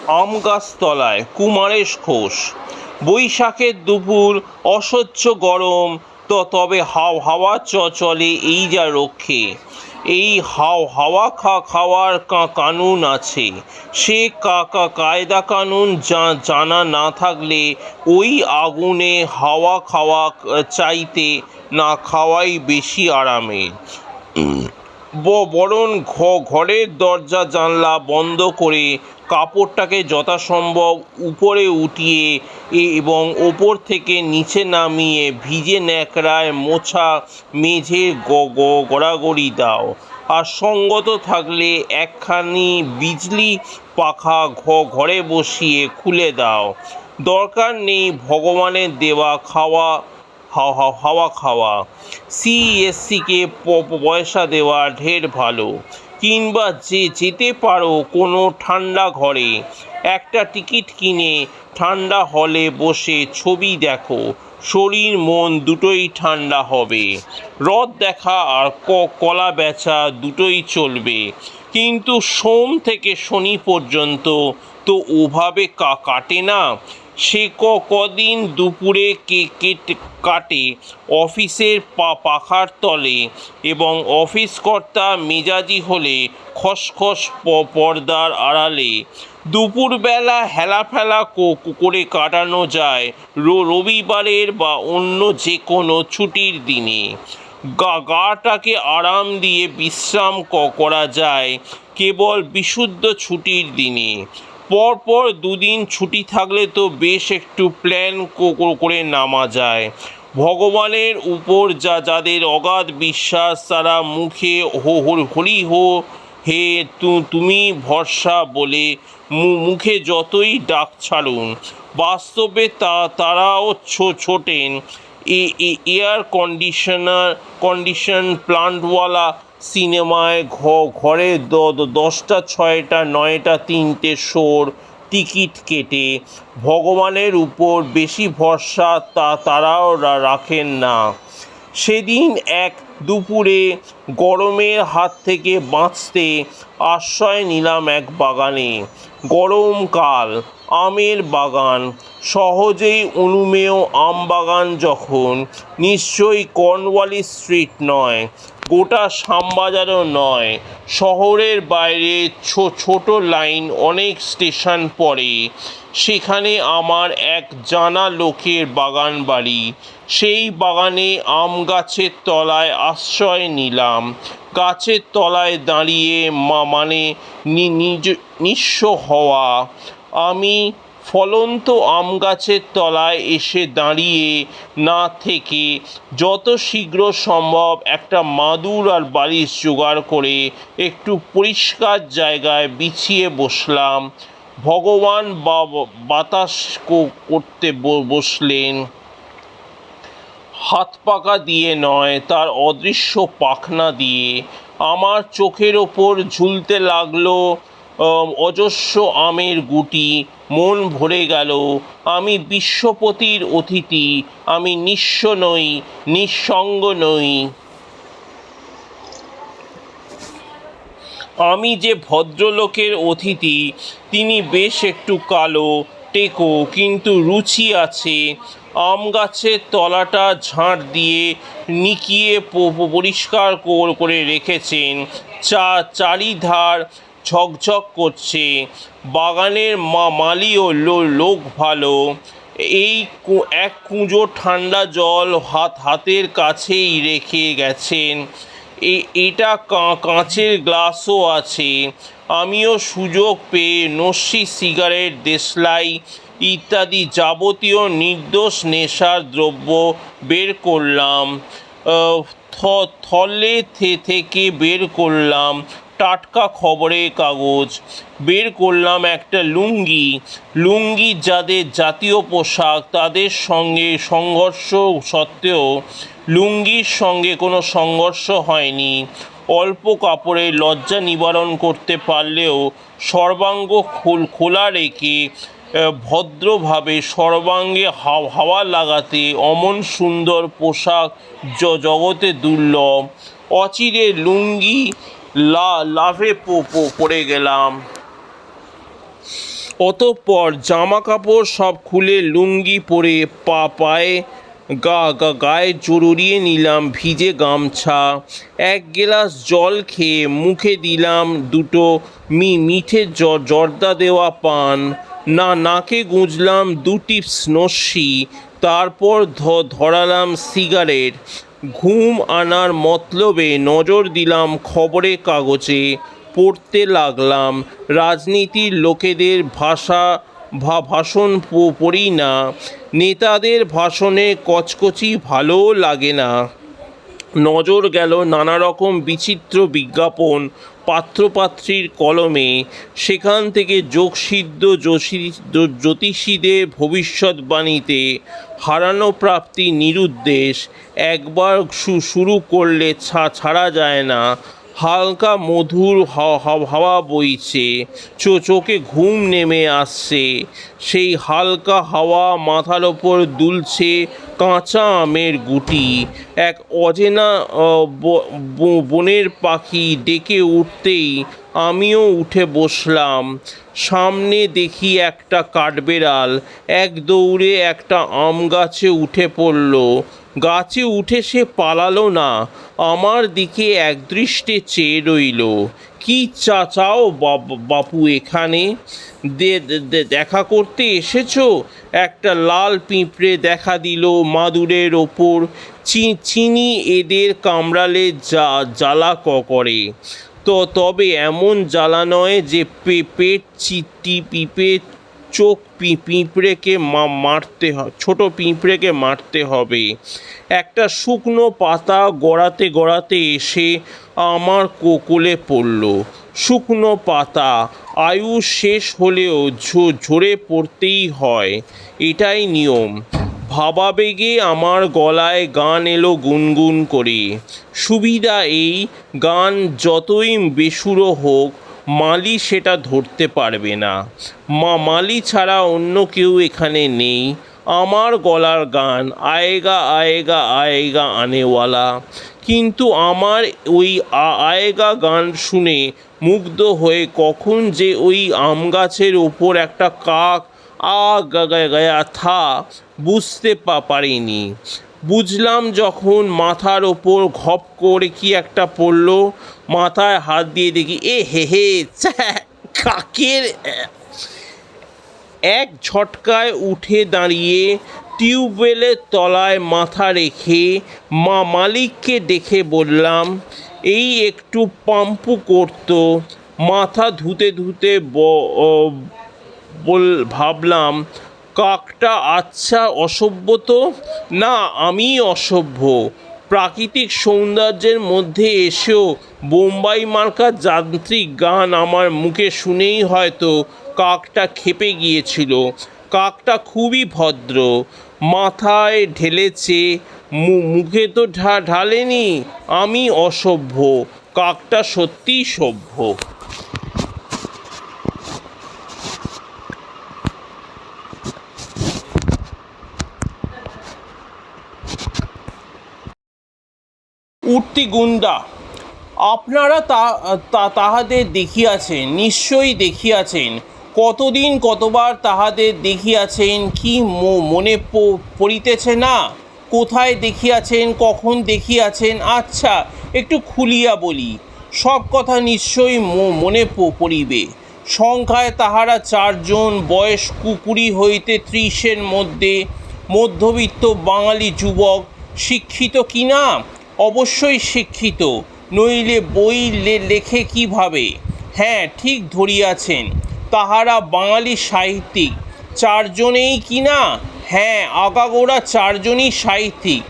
আম গাছতলায় কুমারেশ ঘোষ। বৈশাখের দুপুর, অসহ্য গরম, তবে হাওয়া চলে এই যা রক্ষে। এই হাওয়া খাওয়ার কানুন আছে। সে কায়দা কানুন জানা না থাকলে ওই আগুনে হাওয়া খাওয়া চাইতে না খাওয়াই বেশি আরামের। বরং ঘরের দরজা জানলা বন্ধ করে কাপড়টাকে যথাসম্ভব উপরে উঠিয়ে এবং ওপর থেকে নিচে নামিয়ে ভিজে ন্যাকড়ায় মোছা মেঝে গড়াগড়ি দাও। আর সঙ্গত থাকলে একখানি বিজলি পাখা ঘরে বসিয়ে খুলে দাও। দরকার নেই ভগবানের দেওয়া হাওয়া খাওয়া। সিইএসসিকে পয়সা দেওয়া ঢের ভালো। কিংবা যেতে পারো কোনো ঠান্ডা ঘরে, একটা টিকিট কিনে ঠান্ডা হলে বসে ছবি দেখো, শরীর মন দুটোই ঠান্ডা হবে। হ্রদ দেখা আর কলা বেচা দুটোই চলবে। কিন্তু সোম থেকে শনি পর্যন্ত তো ওভাবে কাটে না। সে কদিন দুপুরে কাটে অফিসের পাখার তলে, এবং অফিস কর্তা মেজাজি হলে খসখস পর্দার আড়ালে। দুপুরবেলা হেলাফেলা করে কাটানো যায় রবিবারের বা অন্য যে কোনো ছুটির দিনে। গাটাকে আরাম দিয়ে বিশ্রাম করা যায় কেবল বিশুদ্ধ ছুটির দিনে। পরপর দুদিন ছুটি থাকলে তো বেশ একটু প্ল্যান করে নামা যায়। ভগবানের উপর যাদের অগাধ বিশ্বাস, তারা মুখে হরি হে তুমি ভরসা বলে মুখে যতই ডাক ছাড়ুন, বাস্তবে তারাও ছোটেন এয়ার কন্ডিশন প্লান্টওয়ালা সিনেমায় ঘরে 10টা 6টা 9টা 3টে শোর টিকিট কেটে। ভগবানের উপর বেশি ভরসা তারাও রাখেন না। সেদিন এক দুপুরে গরমের হাত থেকে বাঁচতে আশ্রয় নিলাম এক বাগানে। গরমকাল, আমের বাগান, সহজেই অনুমেয় আম বাগান যখন, নিশ্চয়ই কর্নওয়ালিস স্ট্রিট নয়, গোটা শ্যামবাজারও নয়। শহরের বাইরে ছোট লাইন অনেক স্টেশন পড়ে। সেখানে আমার এক জানা লোকের বাগান বাড়ি। সেই বাগানে আম গাছের তলায় আশ্রয় নিলাম। গাছের তলায় দাঁড়িয়ে মানে নিঃস্ব হওয়া। আমি ফলন্ত আম গাছের তলায় এসে দাঁড়িয়ে না থেকে যত শীঘ্র সম্ভব একটা মাদুর আর বালিশ জোগাড় করে একটু পরিষ্কার জায়গায় বিছিয়ে বসলাম। ভগবান বাতাস করতে বসলেন, হাত পাকা দিয়ে নয়, তার অদৃশ্য পাখনা দিয়ে। আমার চোখের ওপর ঝুলতে লাগলো অজস্র আমের গুটি। মন ভরে গেল। আমি বিশ্বপতির অতিথি। আমি নিঃস্ব নই, নিঃসঙ্গ নই। আমি যে ভদ্রলোকের অতিথি, তিনি বেশ একটু কালো টেকো, কিন্তু রুচি আছে। আম গাছের তলাটা ঝাঁট দিয়ে নিকিয়ে পরিষ্কার করে রেখেছেন। চারিধার ঝকঝক করছে। বাগানের মালিও লোক ভালো। এই এক কুঁজো ঠান্ডা জল হাতের কাছেই রেখে গেছেন। এটা কাঁচের গ্লাসও আছে। আমিও সুযোগ পেয়ে নস্যি, সিগারেট, দেশলাই ইত্যাদি যাবতীয় নির্দোষ নেশার দ্রব্য বের করলাম। থলে থেকে বের করলাম টাটকা খবরের কাগজ। বের করলাম একটা লুঙ্গি যাদের জাতীয় পোশাক, তাদের সঙ্গে সংঘর্ষ সত্ত্বেও লুঙ্গির সঙ্গে কোনো সংঘর্ষ হয়নি। অল্প কাপড়ে লজ্জা নিবারণ করতে পারলেও সর্বাঙ্গ খোলা রেখে ভদ্রভাবে সর্বাঙ্গে হাওয়া লাগাতে অমন সুন্দর পোশাক জগতে দুর্লভ। অচিরে লুঙ্গি লাভে পড়ে গেলাম। অতঃপর জামা কাপড় সব খুলে লুঙ্গি পরে পায়ে গায়ে জড়িয়ে নিলাম ভিজে গামছা। এক গ্লাস জল খেয়ে মুখে দিলাম দুটো মিঠে জর্দা দেওয়া পান। নাকে গুঁজলাম দু টিপস নস্যি। তারপর ধরালাম সিগারেট। ঘুম আনার মতলবে নজর দিলাম খবরের কাগজে। পড়তে লাগলাম। রাজনীতির লোকেদের ভাষণ পড়ি না। নেতাদের ভাষণে কচকচি ভালোও লাগে না। নজর গেল নানা রকম বিচিত্র বিজ্ঞাপন পাত্রপাত্রীর কলমে। সেখান থেকে যোগসিদ্ধ জ্যোতিষীদের ভবিষ্যৎবাণীতে হারানো প্রাপ্তি নিরুদ্দেশ। একবার শুরু করলে ছাড়া যায় না। হালকা মধুর হাওয়া বইছে, চোখে ঘুম নেমে আসছে। সেই হালকা হাওয়া মাথার ওপর দুলছে কাঁচা আমের গুটি। এক অচেনা বনের পাখি ডেকে উঠতেই আমিও উঠে বসলাম। সামনে দেখি একটা কাঠবেড়াল এক দৌড়ে একটা আম গাছে উঠে পড়ল। গাছে উঠে সে পালালো না, আমার দিকে একদৃষ্টে চেয়ে রইল। কি চাও বাপু, এখানে দেখা করতে এসেছো? একটা লাল পিঁপড়ে দেখা দিল মাদুরের ওপর। চিনি এদের কামড়ালে জ্বালা করে, তবে এমন জ্বালা নয় যে পেট পিঁপড়ে চোখ পিঁপড়েকে মারতে ছোট পিঁপড়েকে মারতে হবে। একটা শুকনো পাতা গড়াতে এসে আমার কোলে পড়ল। শুকনো পাতা, আয়ু শেষ হলেও ঝরে পড়তেই হয়, এটাই নিয়ম। ভাবাবেগে আমার গলায় গান এলো গুনগুন করে। সুবিধা এই, গান যতই বেসুরো হোক মালি সেটা ধরতে পারবে না। মালি ছাড়া অন্য কেউ এখানে নেই। আমার গলার গান আয়েগা আয়েগা আয়েগা আনেওয়ালা। কিন্তু আমার ওই আয়েগা গান শুনে মুগ্ধ হয়ে কখন যে ওই আম গাছের ওপর একটা কাক গয়া থা বুঝতে পারিনি। বুঝলাম যখন মাথার ওপর ঘপ করে কি একটা পড়ল। মাথায় হাত দিয়ে দেখি হে কাকের। এক ঝটকায় উঠে দাঁড়িয়ে টিউবওয়েলের তলায় মাথা রেখে মালিককে ডেকে বললাম, এই একটু পাম্পু করতো। মাথা ধুতে ভাবলাম, কাকটা আচ্ছা অসভ্য তো না, আমি অসভ্য। প্রাকৃতিক সৌন্দর্যের মধ্যে এসেও বোম্বাই মার্কা যান্ত্রিক গান আমার মুখে শুনেই হয়তো কাকটা ক্ষেপে গিয়েছিল। কাকটা খুবই ভদ্র, মাথায় ঢেলেছে, মুখে তো ঢালেনি। আমি অসভ্য, কাকটা সত্যিই সভ্য। উঠতি গুন্ডা। আপনারা তাহাদের দেখিয়াছেন, নিশ্চয়ই দেখিয়াছেন। কতদিন কতবার তাহাদের দেখিয়াছেন, কি মনে পড়িতেছে না? কোথায় দেখিয়াছেন, কখন দেখিয়াছেন? আচ্ছা, একটু খুলিয়া বলি, সব কথা নিশ্চয়ই মনে পড়িবে। সংখ্যায় তাহারা 4 জন, বয়স 20 হইতে 30-এর মধ্যে, মধ্যবিত্ত বাঙালি যুবক। শিক্ষিত কি না? অবশ্যই শিক্ষিত, নইলে বই লেখে কিভাবে? হ্যাঁ, ঠিক ধরিয়াছেন, তাহারা বাঙালি সাহিত্যিক। 4 জনেই কি না? হ্যাঁ, আগাগোড়া 4 জনই সাহিত্যিক,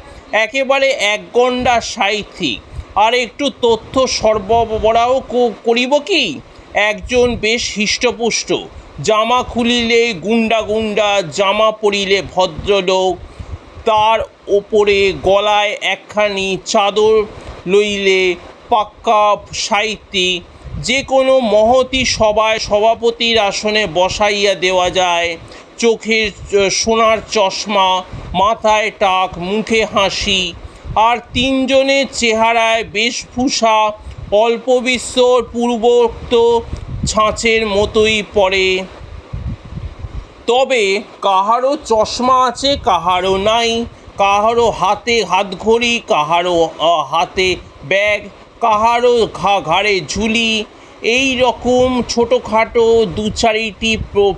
একেবারে একগন্ডা সাহিত্যিক। আর একটু তথ্য সরবরাহ করিব কি? একজন বেশ হৃষ্টপুষ্ট, জামা খুলিলে গুন্ডা, জামা পরিলে ভদ্রলোক, তার ওপরে গলায় একখানি চাদর লইলে পাক্কা সাহিত্যিক। যে কোনো মহতী সভায় সভাপতির আসনে বসাইয়া দেওয়া যায়। চোখে সোনার চশমা, মাথায় টাক, মুখে হাসি। আর 3 জনের চেহারায় বেশভূষা অল্পবিস্তর পূর্বোক্ত ছাঁচের মতোই পড়ে। তবে কাহারও চশমা আছে, কাহারও নাই, কাহারও হাতে হাতঘড়ি, কাহারও হাতে ব্যাগ, কাহারও ঘাড়ে ঝুলি, এই রকম ছোটোখাটো দু চারিটি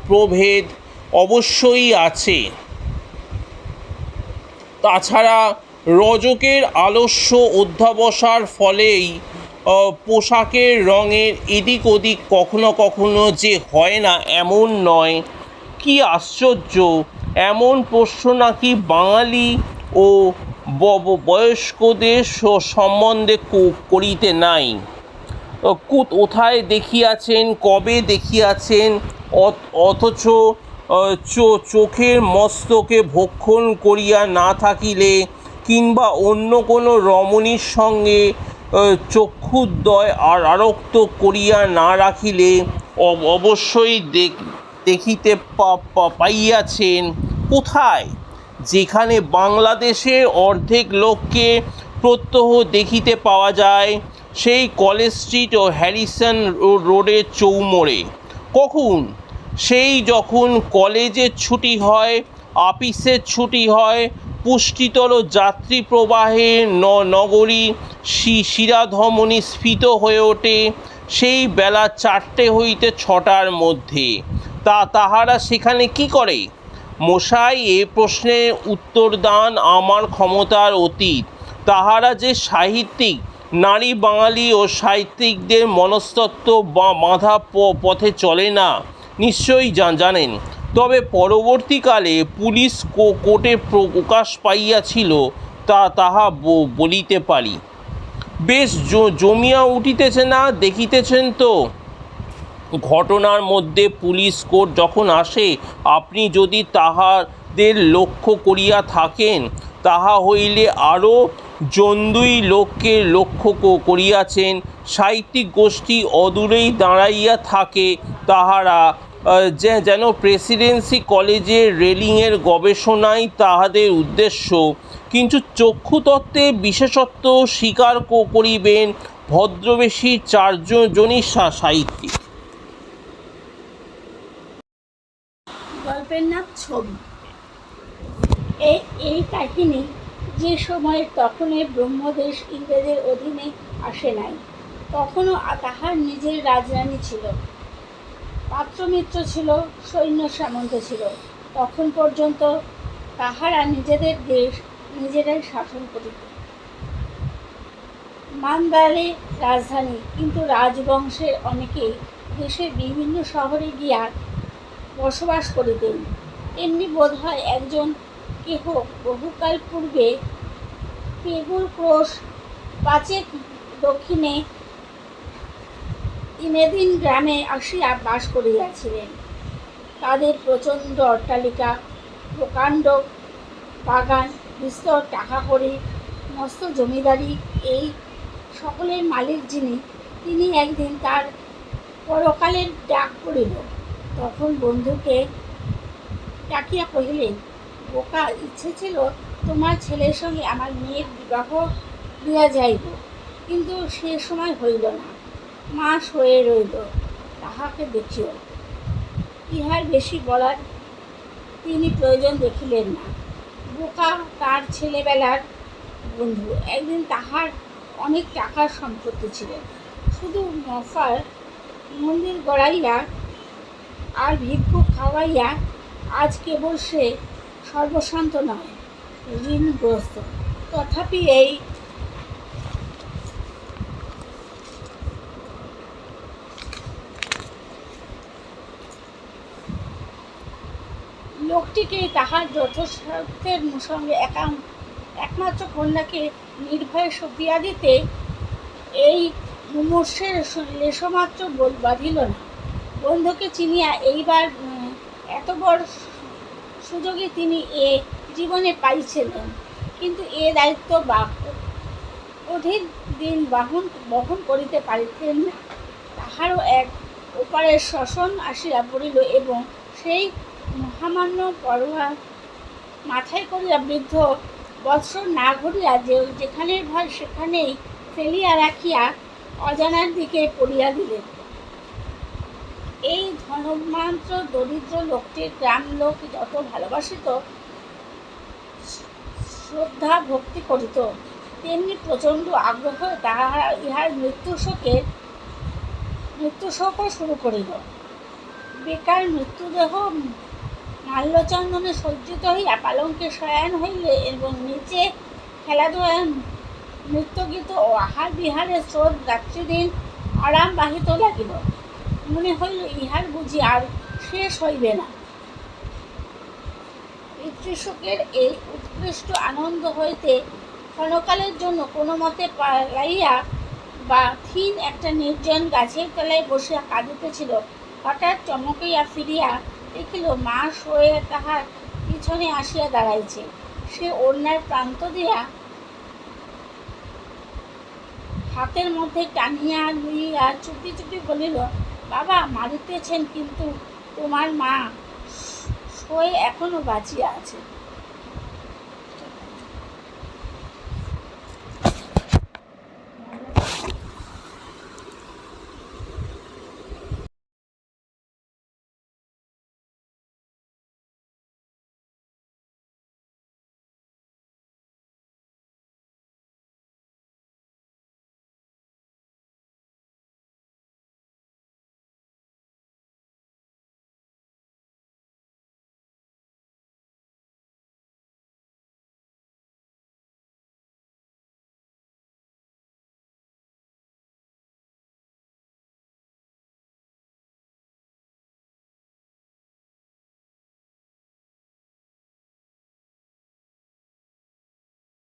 প্রভেদ অবশ্যই আছে। তাছাড়া রজকের আলস্য অধ্যবসায়ের ফলেই পোশাকের রঙের এদিক ওদিক কখনো কখনো যে হয় না এমন নয়। কি আশ্চর্য! এমন প্রশ্ন নাকি বাঙালি ও বয়স্কদের সম্বন্ধে করিতে নাই। কোথায় দেখিয়াছেন, কবে দেখিয়াছেন, অথচ চোখের মস্তকে ভক্ষণ করিয়া না থাকিলে কিংবা অন্য কোনো রমণীর সঙ্গে চক্ষুদ্বয় আরক্ত করিয়া না রাখিলে অবশ্যই দেখিতে পাইয়াছেন। কোথায়? যেখানে বাংলাদেশের অর্ধেক লোককে প্রত্যহ দেখিতে পাওয়া যায়, সেই কলেজ স্ট্রিট ও হ্যারিসন রোডের চৌমোড়ে। কখন? সেই যখন কলেজের ছুটি হয়, আপিসের ছুটি হয়, পুষ্টিতর যাত্রী প্রবাহে নগরী শিরাধমনী স্ফীত হয়ে ওঠে, সেই বেলা 4টে হইতে 6টার মধ্যে। তাহারা সেখানে কি করে? মশাই, এ প্রশ্নের উত্তর দান আমার ক্ষমতার অতীত। তাহারা যে সাহিত্যিক, নারী বাঙালি ও সাহিত্যিকদের মনস্তত্ত্ব বাঁধা পথে চলে না, নিশ্চয়ই জানেন। তবে পরবর্তীকালে পুলিশ কোর্টে প্রকাশ পাইয়াছিল, তাহা বলিতে পারি। বেশ জমিয়া উঠিতেছে না, দেখিতেছেন তো? ঘটনার মধ্যে পুলিশ কোর্ট যখন আসে, আপনি যদি তাহাদের লক্ষ্য করিয়া থাকেন, তাহা হইলে আরও জন্দুই লোককে লক্ষ্য করিয়াছেন। সাহিত্যিক গোষ্ঠী অদূরেই দাঁড়াইয়া থাকে, তাহারা যেন প্রেসিডেন্সি কলেজের রেলিংয়ের গবেষণাই তাহাদের উদ্দেশ্য। কিন্তু চক্ষুতত্ত্বে বিশেষত্ব স্বীকার করিবেন ভদ্রবেশী 4জনই সাহিত্যিক। গল্পের নাম ছবি। এই কাহিনী যে সময়ে তখনই ব্রহ্মদেশ ইংরেজের অধীনে আসে নাই, তখনও তাহার নিজের রাজধানী ছিল, পাত্রমিত্র ছিল, সৈন্য সামন্ত ছিল। তখন পর্যন্ত তাহারা নিজেদের দেশ নিজেরাই শাসন করিত। মান্দারে রাজধানী, কিন্তু রাজবংশের অনেকেই দেশের বিভিন্ন শহরে গিয়া বসবাস করিতেন। এমনি বোধ হয় একজন কেহ বহুকাল পূর্বে পেগুর ক্রোশ 5 দক্ষিণে ইমেদিন গ্রামে আসিয়া বাস করিয়াছিলেন। তাদের প্রচণ্ড অট্টালিকা, প্রকাণ্ড বাগান, বিস্তর টাকা কড়ি, মস্ত জমিদারি, এই সকলের মালিক তিনি একদিন তার পরকালের ডাক পড়িল। তখন বন্ধুকে ডাকিয়া কহিলেন, বোকা, ইচ্ছে ছিল তোমার ছেলের সঙ্গে আমার মেয়ের বিবাহ দিয়া যাইব, কিন্তু সে সময় হইল না। মাস হয়ে রইল, তাহাকে দেখিও। ইহার বেশি বলার তিনি প্রয়োজন দেখিলেন না। বোকা তার ছেলেবেলার বন্ধু। একদিন তাহার অনেক টাকার সম্পত্তি ছিল, শুধু মফার মন্দির গড়াইয়া আর ভিক্ষুক খাওয়াইয়া আজ কেবল সে সর্বশান্ত নয়, ঋণগ্রস্ত। তথাপি এই লোকটিকে তাহার যথাসাধ্যের সঙ্গে একমাত্র কন্যাকে নির্ভয়ে সঁপিয়া দিতে এই মুমূর্ষের লেশমাত্র বোধ বাঁধিল না। বন্ধুকে চিনিয়া এইবার এত বড় সুযোগে তিনি এ জীবনে পাইছিলেন, কিন্তু এ দায়িত্ব অধিক দিন বহন করিতে পারিতেন না। তাহারও এক ওপারের শাসন আসিয়া পড়িল, এবং সেই মহামান্য পরোয়া মাথায় করিয়া বৃদ্ধ বৎসর না ঘুরিয়া যেখানের ভয় সেখানেই ফেলিয়া রাখিয়া অজানার দিকে পড়িয়া দিলেন। এই ধনমান্ত্র দরিদ্র লোকটির গ্রাম লোক যত ভালোবাসিত, শ্রদ্ধা ভক্তি করিত, তেমনি প্রচণ্ড আগ্রহ তাহারা ইহার মৃত্যুশোকও শুরু করিল। বেকার মৃত্যুদেহ মাল্যচন্দনে সজ্জিত হইয়া পালঙ্কে শয়ন হইলে এবং নিচে খেলাধুলা, নৃত্যগীত ও আহার বিহারের স্রোত রাত্রিদিন আরাম বাহিত লাগিল। মনে হইল ইহার বুঝি আর শেষ হইবে না। পিতৃশোকের এই উৎকৃষ্ট আনন্দ হইতে ক্ষণকালের জন্য কোনো মতে পালাইয়া বা থিন একটা নির্জন গাছের তলায় বসিয়া কাঁদিতেছিল, হঠাৎ চমকিয়া ফিরিয়া দেখিল মা শোয়ে তাহার পিছনে আসিয়া দাঁড়াইছে। সে ওড়নার প্রান্ত দিয়া হাতের মধ্যে টানিয়া লইয়া চুপি চুপি বলিল, বাবা মারিতেছেন, কিন্তু তোমার মা শোয়ে এখনো বাঁচিয়া আছে।